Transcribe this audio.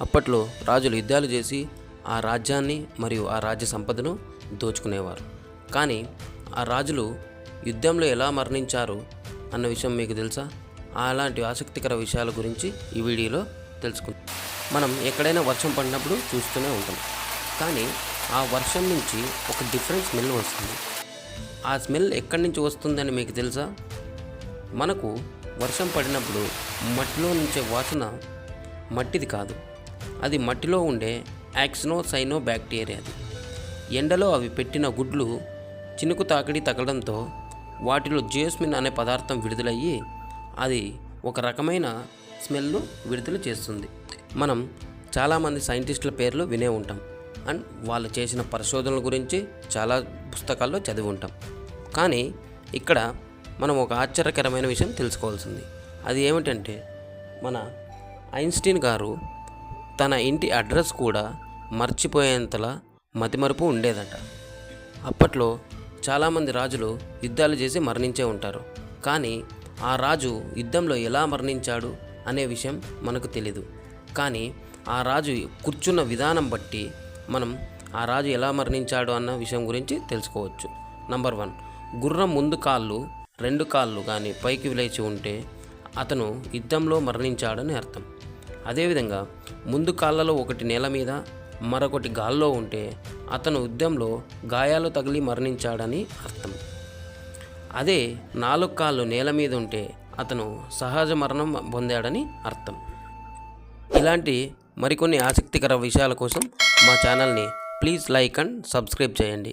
అప్పట్లో రాజులు యుద్ధాలు చేసి ఆ రాజ్యాన్ని మరియు ఆ రాజ్య సంపదను దోచుకునేవారు. కానీ ఆ రాజులు యుద్ధంలో ఎలా మరణించారు అన్న విషయం మీకు తెలుసా? అలాంటి ఆసక్తికర విషయాల గురించి ఈ వీడియోలో తెలుసుకుందాం. మనం ఎక్కడైనా వర్షం పడినప్పుడు చూస్తూనే ఉంటాం, కానీ ఆ వర్షం నుంచి ఒక డిఫరెంట్ స్మెల్ వస్తుంది. ఆ స్మెల్ ఎక్కడి నుంచి వస్తుందని మీకు తెలుసా? మనకు వర్షం పడినప్పుడు మట్టిలో నుంచే వాసన మట్టిది కాదు, అది మట్టిలో ఉండే యాక్సినోసైనో బ్యాక్టీరియాది. ఎండలో అవి పెట్టిన గుడ్లు చినుకు తాకిడి తగలడంతో వాటిలో జియోస్మిన్ అనే పదార్థం విడుదలయ్యి అది ఒక రకమైన స్మెల్ను విడుదల చేస్తుంది. మనం చాలామంది సైంటిస్టుల పేర్లు వినే ఉంటాం అండ్ వాళ్ళు చేసిన పరిశోధనల గురించి చాలా పుస్తకాల్లో చదివి ఉంటాం. కానీ ఇక్కడ మనం ఒక ఆశ్చర్యకరమైన విషయం తెలుసుకోవాల్సింది. అది ఏమిటంటే, మన ఐన్స్టీన్ గారు తన ఇంటి అడ్రస్ కూడా మర్చిపోయేంతలా మతిమరుపు ఉండేదట. అప్పట్లో చాలామంది రాజులు యుద్ధాలు చేసి మరణించే ఉంటారు, కానీ ఆ రాజు యుద్ధంలో ఎలా మరణించాడు అనే విషయం మనకు తెలీదు. కానీ ఆ రాజు కూర్చున్న విధానం బట్టి మనం ఆ రాజు ఎలా మరణించాడు అన్న విషయం గురించి తెలుసుకోవచ్చు. నంబర్ 1, గుర్రం ముందు కాళ్ళు 2 కాళ్ళు కానీ పైకి లేచి ఉంటే అతను యుద్ధంలో మరణించాడని అర్థం. అదేవిధంగా ముందు కాళ్ళలో ఒకటి నేల మీద మరొకటి గాల్లో ఉంటే అతను యుద్ధంలో గాయాలు తగిలి మరణించాడని అర్థం. అదే 4 కాళ్ళు నేల మీద ఉంటే అతను సహజ మరణం పొందాడని అర్థం. ఇలాంటి మరికొన్ని ఆసక్తికర విషయాల కోసం మా ఛానల్ని ప్లీజ్ లైక్ అండ్ సబ్స్క్రైబ్ చేయండి.